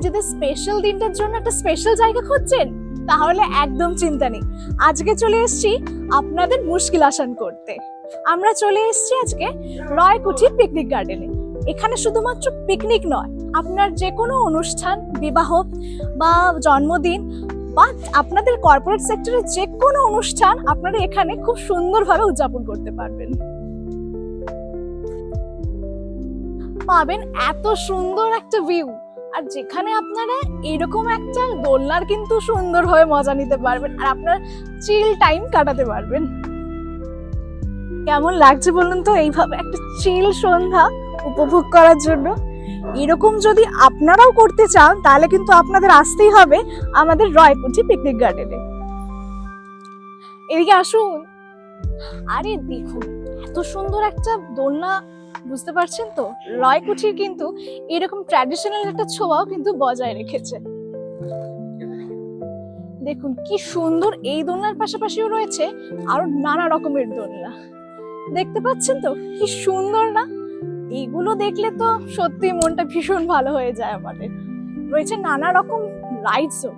নিজেদের স্পেশাল দিনটার জন্য একটা স্পেশাল জায়গা খুঁজছেন, তাহলে একদম চিন্তা নেই। আজকে চলে এসেছি আপনাদের মুশকিল আসান করতে। আমরা চলে এসেছি আজকে রয়কুঠি পিকনিক গার্ডেনে। এখানে শুধুমাত্র পিকনিক নয়, আপনার যে কোনো অনুষ্ঠান, বিবাহ বা জন্মদিন বা আপনাদের কর্পোরেট সেক্টরের যে কোনো অনুষ্ঠান আপনারা এখানে খুব সুন্দরভাবে উদযাপন করতে পারবেন। পাবেন এত সুন্দর একটা ভিউ, আর যেখানে আপনারা এরকম একটা দোলনার কিন্তু সুন্দরভাবে মজা নিতে পারবেন আর আপনার চিল টাইম কাটাতে পারবেন। কেমন লাগছে বলুন তো এইভাবে একটা চিল সন্ধ্যা উপভোগ করার জন্য? এরকম যদি আপনারাও করতে চান তাহলে কিন্তু আপনাদের আসতেই হবে আমাদের রয়কুঠি পিকনিক গার্ডেনে। এদিকে আসুন। আরে দেখুন, এত সুন্দর একটা দোলনা, বুঝতে পারছেন তো? রয়কুঠির কিন্তু এরকম ট্র্যাডিশনাল একটা ছোঁয়াও কিন্তু বজায় রেখেছে। দেখুন কি সুন্দর, এই দোলনার পাশাপাশিও রয়েছে আরো নানা রকমের দোলনা। দেখতে পাচ্ছেন তো কি সুন্দর না? এইগুলো দেখলে তো সত্যি মনটা ভীষণ ভালো হয়ে যায় আমাদের। রয়েছে নানা রকম রাইডসও,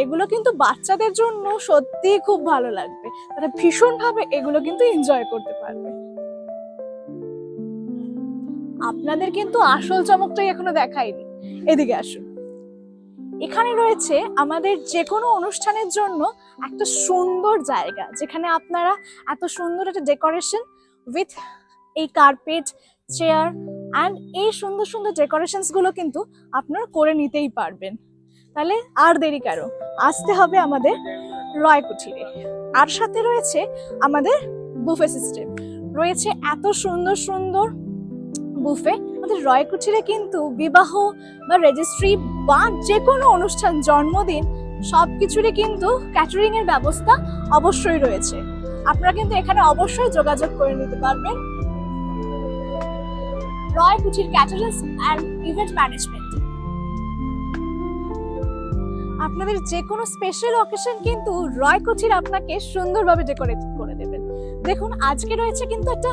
এগুলো কিন্তু বাচ্চাদের জন্য সত্যি খুব ভালো লাগবে, তারা ভীষণ ভাবে এগুলো কিন্তু এনজয় করতে পারবে। আপনাদের কিন্তু আসল চমকটাই এখনো দেখাইনি, এদিকে আসুন। এখানে রয়েছে আমাদের যে কোনো অনুষ্ঠানের জন্য একটা সুন্দর জায়গা, যেখানে আপনারা এত সুন্দর একটা ডেকোরেশন উইথ এই কার্পেট, চেয়ার অ্যান্ড এই সুন্দর সুন্দর ডেকোরেশনস গুলো কিন্তু আপনারা করে নিতেই পারবেন। তাহলে আর দেরি কেন, আসতে হবে আমাদের রয়কুঠিরে। আর সাথে রয়েছে আমাদের বুফে সিস্টেম, রয়েছে এত সুন্দর সুন্দর বুফে। আমাদের রয়কুঠিরে কিন্তু বিবাহ বা রেজিস্ট্রি বা যে কোনো অনুষ্ঠান, জন্মদিন, সবকিছুরই কিন্তু ক্যাটারিং এর ব্যবস্থা অবশ্যই রয়েছে। আপনারা কিন্তু এখানে অবশ্যই যোগাযোগ করে নিতে পারবেন রয়কুঠির ক্যাটারিংস অ্যান্ড ইভেন্ট ম্যানেজমেন্ট। আপনাদের যে কোনো স্পেশাল অকেশন কিন্তু রয়কুঠির আপনাকে সুন্দরভাবে ডেকোরেট করে দেবেন। দেখুন আজকে রয়েছে কিন্তু একটা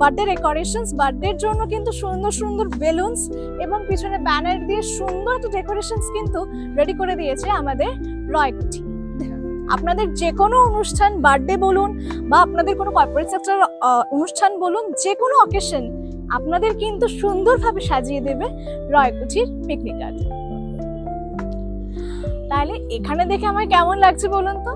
বার্থডে ডেকোরেশনস, বার্থডের জন্য কিন্তু সুন্দর সুন্দর বেলুনস এবং পিছনে ব্যানার দিয়ে সুন্দর একটা ডেকোরেশনস কিন্তু রেডি করে দিয়েছে আমাদের রয়কুঠি। আপনাদের যে কোনো অনুষ্ঠান, বার্থডে বলুন বা আপনাদের কোনো কর্পোরেট সেক্টর অনুষ্ঠান বলুন, যে কোনো অকেশন আপনাদের কিন্তু সুন্দরভাবে সাজিয়ে দেবে রয়কুঠির পিকনিক গার্ডেন। তাহলে এখানে দেখে আমার কেমন লাগছে বলুন তো?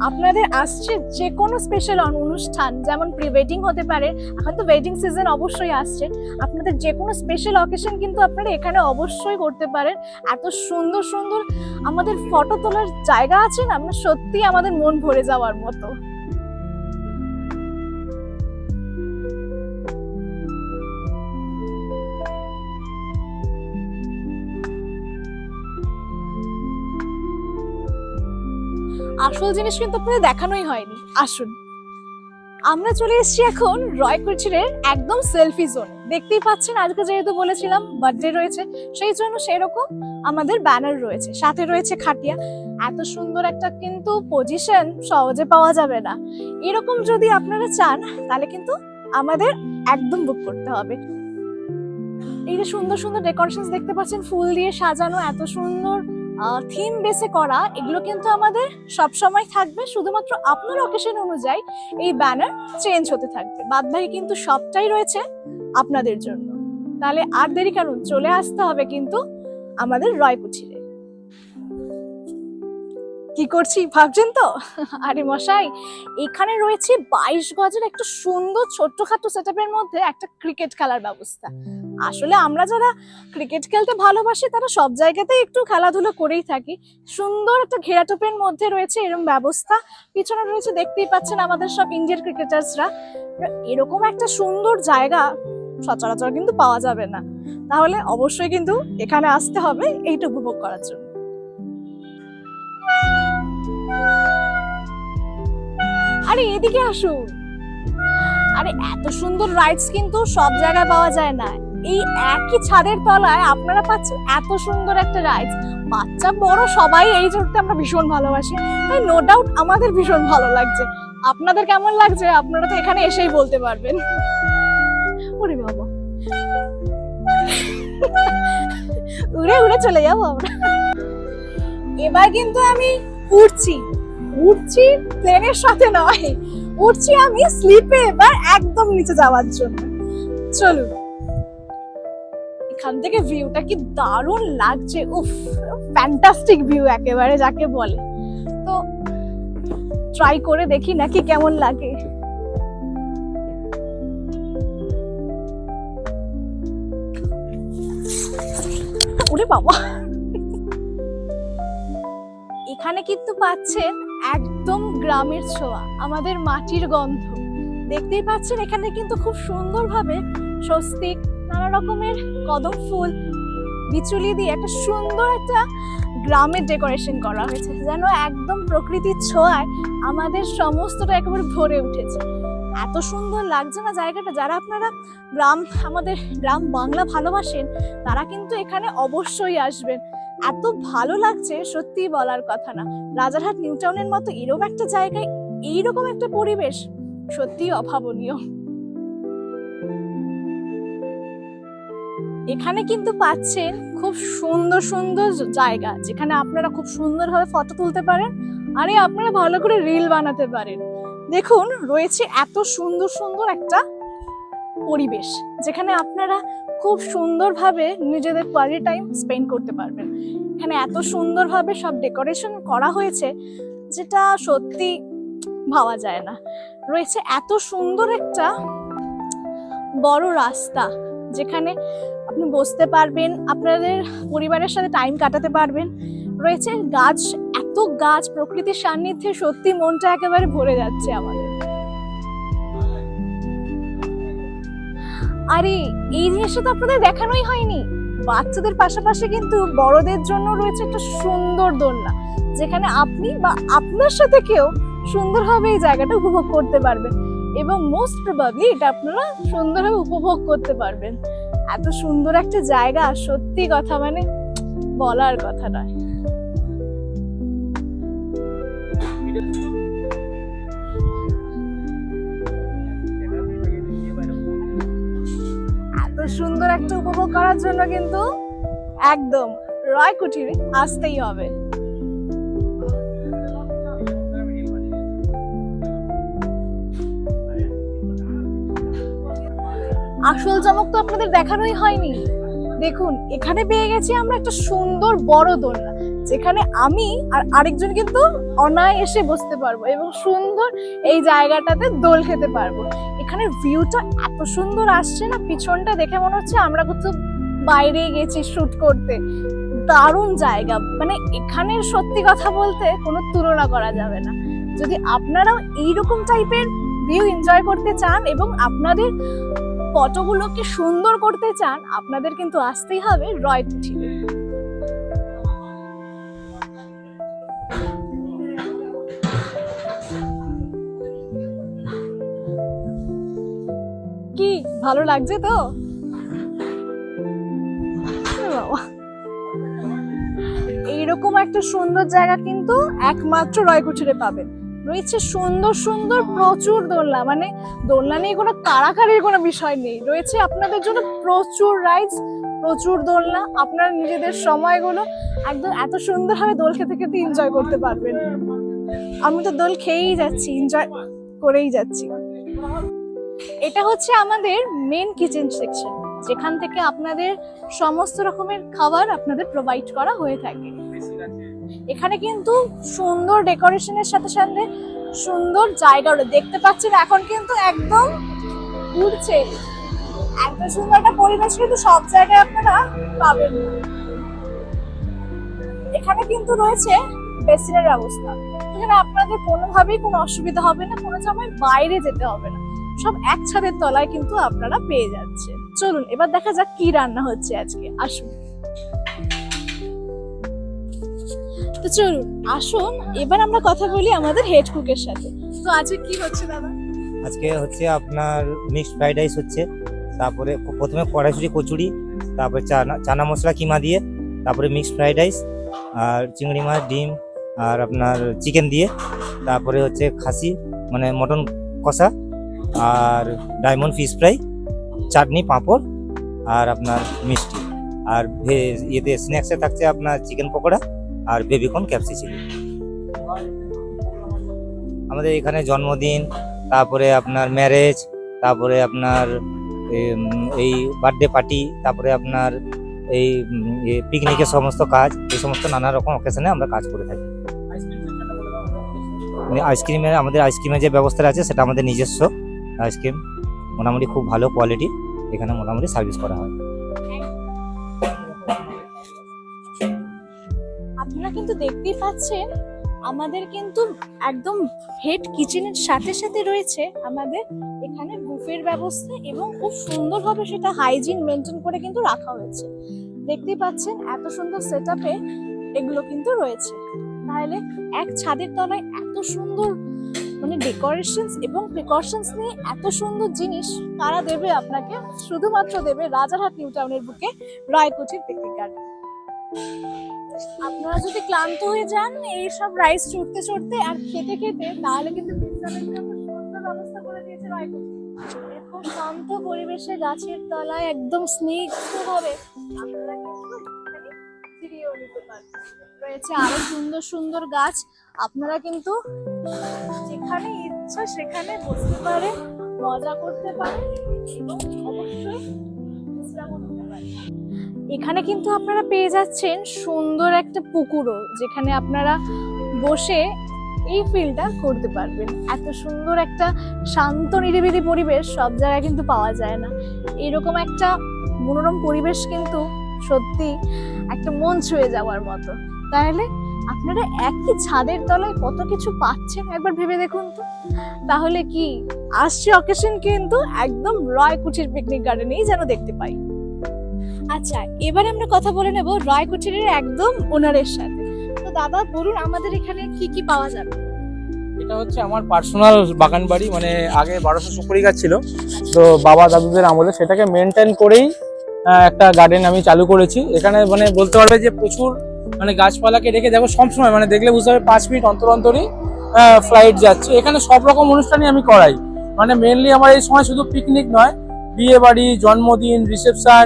আপনাদের আসছে যে কোনো স্পেশাল অনুষ্ঠান, যেমন প্রি ওয়েডিং হতে পারে, এখন তো ওয়েডিং সিজন অবশ্যই আসছে, আপনাদের যে কোনো স্পেশাল অকেশন কিন্তু আপনারা এখানে অবশ্যই করতে পারেন। এত সুন্দর সুন্দর আমাদের ফটো তোলার জায়গা আছে না, আপনার সত্যি আমাদের মন ভরে যাওয়ার মতো। আসল জিনিস কিন্তু আপনাদের দেখানোই হয়নি, আসুন। আমরা চলে এসেছি এখন রয়কুঠির একদম সেলফি জোন। দেখতেই পাচ্ছেন আজকে যেহেতু বলেছিলাম বার্থডে রয়েছে, সেই জন্য সেরকম আমাদের ব্যানার রয়েছে, সাথে রয়েছে খাটিয়া। এত সুন্দর একটা কিন্তু পজিশন সহজে পাওয়া যাবে না। এরকম যদি আপনারা চান তাহলে কিন্তু আমাদের একদম বুক করতে হবে। এই যে সুন্দর সুন্দর ডেকোরেশন দেখতে পাচ্ছেন, ফুল দিয়ে সাজানো, এত সুন্দর থিম বেসে করা, এগুলো কিন্তু আমাদের সব সময় থাকবে। শুধুমাত্র আপনার অকেশন অনুযায়ী এই ব্যানার চেঞ্জ হতে থাকবে, বাদবাকি কিন্তু সবটাই রয়েছে আপনাদের জন্য। তাহলে আর দেরি কেন, চলে আসতে হবে কিন্তু আমাদের রয়কুঠিরে। কি করছি ভাবছেন তো? আরে মশাই, এখানে রয়েছে 22 গজের একটা সুন্দর ছোট্টখাটো সেটআপের মধ্যে একটা ক্রিকেট খেলার ব্যবস্থা। আসলে আমরা যারা ক্রিকেট খেলতে ভালোবাসি তারা সব জায়গাতেই একটু খেলাধুলো করেই থাকি। সুন্দর একটা ঘেরাটোপের মধ্যে রয়েছে এরকম ব্যবস্থা। পিছনে রয়েছে, দেখতেই পাচ্ছেন, আমাদের সব ইন্ডিয়ান ক্রিকেটার্সরা। এরকম একটা সুন্দর জায়গা সচরাচর কিন্তু পাওয়া যাবে না, তাহলে অবশ্যই কিন্তু এখানে আসতে হবে এইটা উপভোগ করার জন্য। আরে এদিকে আসুন। আরে এত সুন্দর রাইডস কিন্তু সব জায়গায় পাওয়া যায় না। এই একই ছাদের তলায় আপনারা পাচ্ছেন এত সুন্দর একটা রাইডস। বাচ্চা বড় সবাই এই চড়তে আমরা ভীষণ ভালোবাসি, তাই নো ডাউট আমাদের ভীষণ ভালো লাগছে। আপনাদের কেমন লাগছে আপনারা তো এখানে এসেই বলতে পারবেন। ওরে বাবা, উড়ে উড়ে চলে যাবো আমরা। এবার কিন্তু আমি উঠছি উঠছি প্লেনের সাথে নয়, উঠছি আমি স্লিপে এবার একদম নিচে যাওয়ার জন্য। চলুন, এখান থেকে ভিউটা কি দারুণ লাগছে, উফ ফ্যান্টাস্টিক ভিউ একেবারে যাকে বলে। তো ট্রাই করে দেখি নাকি কেমন লাগে। ওরে বাবা, এখানে কিন্তু পাচ্ছেন একদম গ্রামের ছোঁয়া, আমাদের মাটির গন্ধ। দেখতেই পাচ্ছেন এখানে কিন্তু খুব সুন্দরভাবে স্বস্তিক নানা রকমের কদম ফুল বিচুলি দিয়ে একটা সুন্দর একটা গ্রামের ডেকোরেশন করা হয়েছে, যেন একদম প্রকৃতির ছোঁয়ায় আমাদের সমস্তটা একেবারে ভরে উঠেছে। এত সুন্দর লাগছে না জায়গাটা। যারা আপনারা আমাদের গ্রাম বাংলা ভালোবাসেন তারা কিন্তু এখানে অবশ্যই আসবেন। এত ভালো লাগছে সত্যি বলার কথা না। রাজারহাট নিউ টাউনের মতো এরকম একটা জায়গায় এইরকম একটা পরিবেশ সত্যি অভাবনীয়। এখানে কিন্তু পাচ্ছেন খুব সুন্দর সুন্দর জায়গা, যেখানে আপনারা খুব সুন্দরভাবে ফটো তুলতে পারেন, আরে আপনারা ভালো করে রিল বানাতে পারেন। দেখুন রয়েছে এত সুন্দর সুন্দর একটা পরিবেশ, যেখানে আপনারা খুব সুন্দরভাবে নিজেদের কোয়ালিটি টাইম স্পেন্ড করতে পারবেন। এখানে এত সুন্দরভাবে সব ডেকোরেশন করা হয়েছে যেটা সত্যি ভাবা যায় না। রয়েছে এত সুন্দর একটা বড় রাস্তা, যেখানে আপনি বসতে পারবেন, আপনাদের পরিবারের সাথে টাইম কাটাতে পারবেন। রয়েছে গাছ, এত গাছ, প্রকৃতির সান্নিধ্যে সত্যি মনটা একেবারে ভরে যাচ্ছে আমাদের। আরে এই জিনিসটা তো আপনাদের দেখানোই হয়নি, বাচ্চাদের পাশাপাশি কিন্তু বড়দের জন্য রয়েছে একটা সুন্দর দোলনা, যেখানে আপনি বা আপনার সাথে কেউ সুন্দরভাবে এই জায়গাটা উপভোগ করতে পারবেন, এবং মোস্ট প্রবাবলি এটা আপনারা সুন্দরভাবে উপভোগ করতে পারবেন। এত সুন্দর একটা জায়গা, সত্যি কথা মানে বলার কথা নয়। এত সুন্দর একটা উপভোগ করার জন্য কিন্তু একদম রয় কুটিরে আসতেই হবে। আসল চমক তো আপনাদের দেখানোই হয়নি। দেখুন এখানে পেয়ে গেছি আমরা একটা সুন্দর বড় দোলনা, যেখানে আমি আর আরেকজন কিন্তু অনায়াসে বসতে পারবো এবং সুন্দর এই জায়গাটাতে দোল খেতে পারবো। এখানে ভিউটা এত সুন্দর আসছে না, পিছনটা দেখে মনে হচ্ছে আমরা কোথাও বাইরে গেছি শুট করতে। দারুণ জায়গা, মানে এখানের সত্যি কথা বলতে কোনো তুলনা করা যাবে না। যদি আপনারাও এইরকম টাইপের ভিউ এনজয় করতে চান এবং আপনাদের ফটোগুলোকে সুন্দর করতে চান, আপনাদের কিন্তু আসতেই হবে রয় কুঠিরে। কি ভালো লাগছে তো? এইরকম একটা সুন্দর জায়গা কিন্তু একমাত্র রয় কুঠিরে পাবেন। রয়েছে সুন্দর সুন্দর প্রচুর দোলনা, মানে দোলনা নিয়ে কোনো কাড়াকাড়ির কোনো বিষয় নেই। রয়েছে আপনাদের জন্য প্রচুর রাইডস, প্রচুর দোলনা। আপনারা নিজেদের সময়গুলো একদম এত সুন্দরভাবে দোল খেতে খেতে এনজয় করতে পারবেন। আমি তো দোল খেয়েই যাচ্ছি, এনজয় করেই যাচ্ছি। এটা হচ্ছে আমাদের মেন কিচেন সেকশন, যেখান থেকে আপনাদের সমস্ত রকমের খাবার আপনাদের প্রোভাইড করা হয়ে থাকে। এখানে কিন্তু সুন্দর ডেকোরেশনের সাথে সাথে সুন্দর জায়গাটা দেখতে পাচ্ছেন। এখন কিন্তু একদম ঘুরছে, একদম সুন্দর একটা পরিবেশ কিন্তু সব জায়গায় আপনারা পাবেন না। এখানে কিন্তু রয়েছে বেসিনের ব্যবস্থা, যেখানে আপনাদের কোনোভাবেই কোনো অসুবিধা হবে না, কোনো সময় বাইরে যেতে হবে না, সব এক ছাদের তলায় কিন্তু আপনারা পেয়ে যাচ্ছেন। চলুন এবার দেখা যাক কি রান্না হচ্ছে আজকে, আসুন। তো চলুন আসুন এবার আমরা কথা বলি আমাদের হেড কুকের সাথে। তো আজকে কি হচ্ছে দাদা? আজকে হচ্ছে আপনার মিক্সড ফ্রাইড রাইস হচ্ছে, তারপরে প্রথমে কড়াইশুঁটি কচুরি, তারপরে চানা মশলা কিমা দিয়ে, তারপরে মিক্সড ফ্রাইড রাইস আর চিংড়ি মাছ, ডিম আর আপনার চিকেন দিয়ে, তারপরে হচ্ছে খাসি মানে মটন কষা আর ডায়মন্ড ফিশ ফ্রাই, চাটনি, পাঁপড় আর আপনার মিষ্টি। আর ইয়েতে স্ন্যাক্সে থাকছে আপনার চিকেন পকোড়া আর বেবিকর্ন ক্যাপসি চিলি। আমাদের এখানে জন্মদিন, তারপরে আপনার ম্যারেজ, তারপরে আপনার এই বার্থডে পার্টি, তারপরে আপনার এই পিকনিকের সমস্ত কাজ, এই সমস্ত নানা রকম অকেশনে আমরা কাজ করে থাকি। আইসক্রিমের আমাদের আইসক্রিমের যে ব্যবস্থা আছে সেটা আমাদের নিজস্ব আইসক্রিম, মোটামুটি খুব ভালো কোয়ালিটি এখানে মোটামুটি সার্ভিস করা হয়। আপনারা কিন্তু দেখতেই পাচ্ছেন আমাদের কিন্তু একদম হেড কিচেনের সাথে সাথে রয়েছে আমাদের এখানে বুফের ব্যবস্থা, এবং খুব সুন্দরভাবে সেটা হাইজিন মেনটেন করে কিন্তু রাখা হয়েছে। দেখতেই পাচ্ছেন এত সুন্দর সেটআপে এগুলো কিন্তু রয়েছে। তাহলে এক ছাদের তলায় এত সুন্দর মানে ডেকোরেশনস এবং প্রিকশনস নিয়ে এত সুন্দর জিনিস কারা দেবে আপনাকে? শুধুমাত্র দেবে রাজারহাট নিউ টাউনের বুকে রায়কুঠির পিকনিক গার্ডেন। আপনারা যদি ক্লান্ত হয়ে যান এইসব রাইস চড়তে চড়তে আর খেতে খেতে, তাহলে কিন্তু বিশ্রামের জন্য সুন্দর ব্যবস্থা করে দিয়েছে রায়কুঠি। এরকম শান্ত পরিবেশে গাছের তলায় একদম স্নিগ্ধভাবে আপনারা কিন্তু এখানে জিরিয়েও নিতে পারবেন। রয়েছে আরো সুন্দর সুন্দর গাছ, আপনারা কিন্তু যেখানে ইচ্ছা সেখানে বসতে পারে, মজা করতে পারে এবং অবশ্যই বিশ্রামও নিতে পারে। এখানে কিন্তু আপনারা পেয়ে যাচ্ছেন সুন্দর একটা পুকুরও, যেখানে আপনারা বসে এই ফিলটা করতে পারবেন। এত সুন্দর একটা শান্ত নিরিবিলি পরিবেশ সব জায়গায় কিন্তু পাওয়া যায় না। এরকম একটা মনোরম পরিবেশ কিন্তু সত্যি একটা মন ছুঁয়ে যাওয়ার মতো। তাহলে আপনারা একই ছাদের তলায় কত কিছু পাচ্ছেন একবার ভেবে দেখুন তো। তাহলে কি আসছে অকেশন কিন্তু একদম রায়কুঠির পিকনিক গার্ডেনেই যেন দেখতে পাই। আচ্ছা, এবারে আমরা কথা বলে নেব রায়কুঠির একদম ওনারের সাথে। তো দাদা বলুন আমাদের এখানে কি কি পাওয়া যাবে? এটা হচ্ছে আমার পার্সোনাল বাগান বাড়ি, মানে আগে 1200 সুপারি গাছ ছিল, তো বাবা দাদুদের আমলে সেটাকে মেনটেন করেই একটা গার্ডেন আমি চালু করেছি। এখানে মানে বলতে পারবে যে প্রচুর মানে গাছপালাকে রেখে দেখো সবসময় মানে দেখলে বুঝতে হবে 5 মিনিট অন্তর অন্তরই ফ্লাইট যাচ্ছে। এখানে সব রকম অনুষ্ঠানই আমি করাই, মানে মেনলি আমার এই সময় শুধু পিকনিক নয়, বিয়ে বাড়ি, জন্মদিন, রিসেপশন,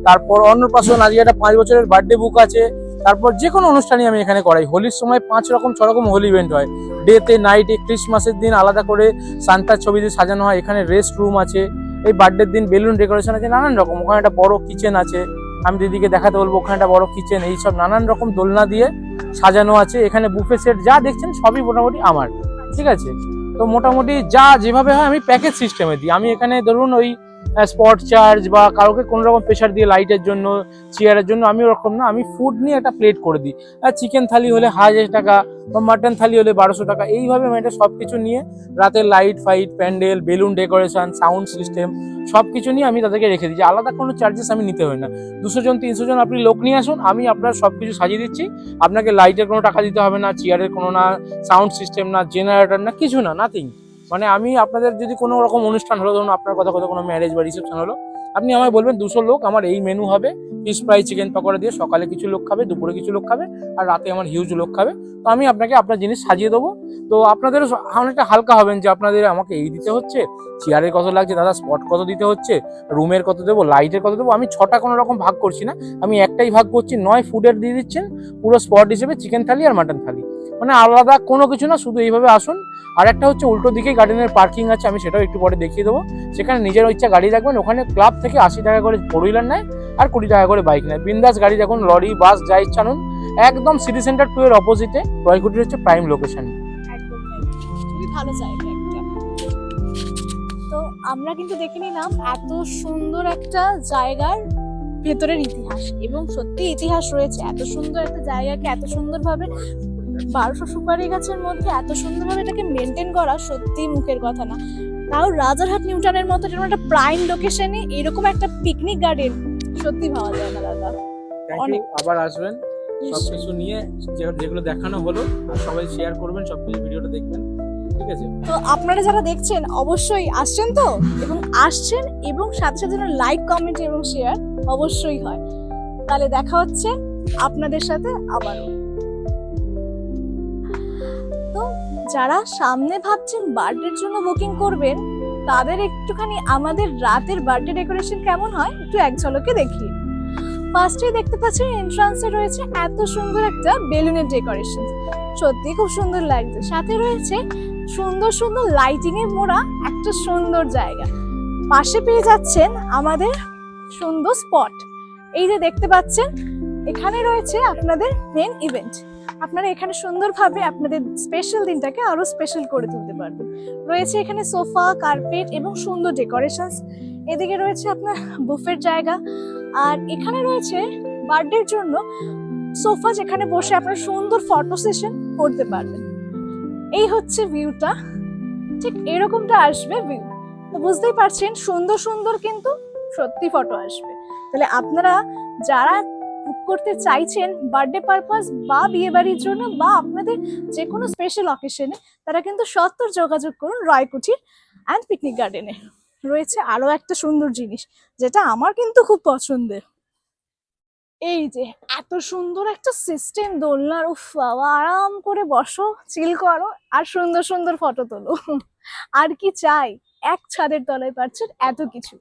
তারপর অন্নপ্রাশন, আজকে একটা 5 বছরের বার্থডে বুক আছে, তারপর যে কোনো অনুষ্ঠানই আমি এখানে করাই। হোলির সময় 5 রকম 6 রকম হোলি ইভেন্ট হয়, ডেতে নাইটে, ক্রিসমাসের দিন আলাদা করে সান্তার ছবি দিয়ে সাজানো হয়। এখানে রেস্ট রুম আছে, এই বার্থডের দিন বেলুন ডেকোরেশন আছে, নানান রকম। ওখানে একটা বড় কিচেন আছে, আমি দিদিকে দেখাতে বলবো, ওখানে একটা বড় কিচেন, এইসব নানান রকম দোলনা দিয়ে সাজানো আছে। এখানে বুফে সেট যা দেখছেন সবই মোটামুটি আমার, ঠিক আছে? তো মোটামুটি যা যেভাবে হয় আমি প্যাকেজ সিস্টেমে দিই। আমি এখানে ধরুন ওই স্পট চার্জ বা কাউকে কোনো রকম প্রেশার দিয়ে লাইটের জন্য, চেয়ারের জন্য আমি ওরকম না, আমি ফুড নিয়ে একটা প্লেট করে দিই। আর চিকেন থালি হলে 1000 টাকা বা মাটন থালি হলে 1200 টাকা, এইভাবে আমি এটা সব কিছু নিয়ে রাতের light fight, pandal, balloon decoration, sound system সব কিছু নিয়ে আমি তাদেরকে রেখে দিচ্ছি। আলাদা কোনো চার্জেস আমি নিতে হয় না। 200 জন 300 জন আপনি লোক নিয়ে আসুন, আমি আপনার সব কিছু সাজিয়ে দিচ্ছি। আপনাকে লাইটের কোনো টাকা দিতে হবে না, চেয়ারের কোনো না, সাউন্ড সিস্টেম না, জেনারেটর না, কিছু না, নাথিং। মানে আমি আপনাদের যদি কোনো রকম অনুষ্ঠান হলো, ধরুন আপনার কথা কোনো ম্যারেজ বা রিসেপশন হলো, আপনি আমায় বলবেন 200 লোক, আমার এই মেনু হবে, ফিশ ফ্রাই, চিকেন পকোড়া দিয়ে, সকালে কিছু লোক খাবে, দুপুরে কিছু লোক খাবে, আর রাতে আমার হিউজ লোক খাবে। তো আমি আপনাকে আপনার জিনিস সাজিয়ে দেবো। তো আপনাদেরও অনেকটা হালকা হবেন যে আপনাদের আমাকে এই দিতে হচ্ছে, চেয়ারের কত লাগছে দাদা, স্পট কত দিতে হচ্ছে, রুমের কত দেবো, লাইটের কত দেবো। আমি 6টা কোনো রকম ভাগ করছি না, আমি একটাই ভাগ করছি। 9 ফুডের দিয়ে দিচ্ছেন পুরো স্পট হিসেবে চিকেন থালি আর মাটন থালি, মানে আলাদা কোনো কিছু না, শুধু এইভাবে আসুন। আর একটা হচ্ছে উল্টো দিকে গার্ডেনের পার্কিং আছে, আমি সেটাও একটু পরে দেখিয়ে দেবো। সেখানে নিজের ইচ্ছা গাড়ি রাখবেন, ওখানে ক্লাব থেকে 80 টাকা করে 4 হুইলার নেয় আর 20 টাকা করে বাইক নেয়। বিন্দাস গাড়ি রাখুন, লরি, বাস যা ইচ্ছা আনুন। একদম সিটি সেন্টার 2 এর অপোজিটে রায়কুঠির হচ্ছে প্রাইম লোকেশন। একদম খুবই ভালো জায়গা একটা। তো আমরা কিন্তু দেখে নিলাম এত সুন্দর একটা জায়গার ভেতরের ইতিহাস, এবং সত্যি ইতিহাস রয়েছে। এত সুন্দর একটা জায়গাকে এত সুন্দরভাবে 1200 সুপারি গাছের মধ্যে এত সুন্দরভাবে এটাকে মেনটেন করা সত্যি মুখের কথা না। তাও রাজারহাট নিউ টাউনের মতো যেন একটা প্রাইম লোকেশনে এরকম একটা পিকনিক গার্ডেন সত্যি ভাবা যায় না দাদা। অনেক আবার আসবেন সবকিছু নিয়ে, যেগুলো দেখানো হলো সবাই শেয়ার করবেন, সবকিছু ভিডিওটা দেখবেন, ঠিক আছে? তো আপনারা যারা দেখছেন অবশ্যই আসছেন তো, এবং আসছেন, এবং সাথে সাথে লাইক, কমেন্ট এবং শেয়ার অবশ্যই হয়। তাহলে দেখা হচ্ছে আপনাদের সাথে আবারও। তো যারা সামনে ভাবছেন বার্থডের জন্য বুকিং করবেন, তাদের একটুখানি আমাদের রাতের বার্থডে ডেকোরেশন কেমন হয় একটু এক ঝলকে দেখি। ফার্স্টেই দেখতে পাচ্ছেন এন্ট্রান্সে রয়েছে এত সুন্দর একটা বেলুনের ডেকোরেশন, সত্যি খুব সুন্দর লাগছে। সাথে রয়েছে সুন্দর সুন্দর লাইটিং এ মোড়া একটা সুন্দর জায়গা। পাশে পেয়ে যাচ্ছেন আমাদের সুন্দর স্পট, এই যে দেখতে পাচ্ছেন এখানে রয়েছে আপনাদের মেন ইভেন্ট। আপনারা এখানে সুন্দরভাবে আপনাদের স্পেশাল দিনটাকে আরো স্পেশাল করে তুলতে পারবেন। রয়েছে এখানে সোফা, কার্পেট এবং সুন্দর ডেকোরেশনস। এদিকে রয়েছে আপনার বুফের জায়গা, আর এখানে রয়েছে বার্থডের জন্য সোফা, যেখানে বসে আপনারা সুন্দর ফটো সেশন করতে পারবেন। এই হচ্ছে ভিউটা, ঠিক এরকমটা আসবে ভিউ। তো বুঝতেই পারছেন সুন্দর সুন্দর কিন্তু সত্যি ফটো আসবে। তাহলে আপনারা যারা বুক করতে চাইছেন বার্থডে পারপাস বা বিয়ে বাড়ির জন্য বা আপনাদের যে কোনো স্পেশাল অকেশনে, তারা কিন্তু সত্তর যোগাযোগ করুন রয় কুঠির অ্যান্ড পিকনিক গার্ডেনে। রয়েছে আরো একটা সুন্দর জিনিস যেটা আমার কিন্তু খুব পছন্দের, এই যে এত সুন্দর একটা সিস্টেম দোলনার। উফ বাবা, আরাম করে বসো, চিল করো আর সুন্দর সুন্দর ফটো তোলো। আর কি চাই, এক ছাদের তলায় পাচ্ছেন এত কিছু।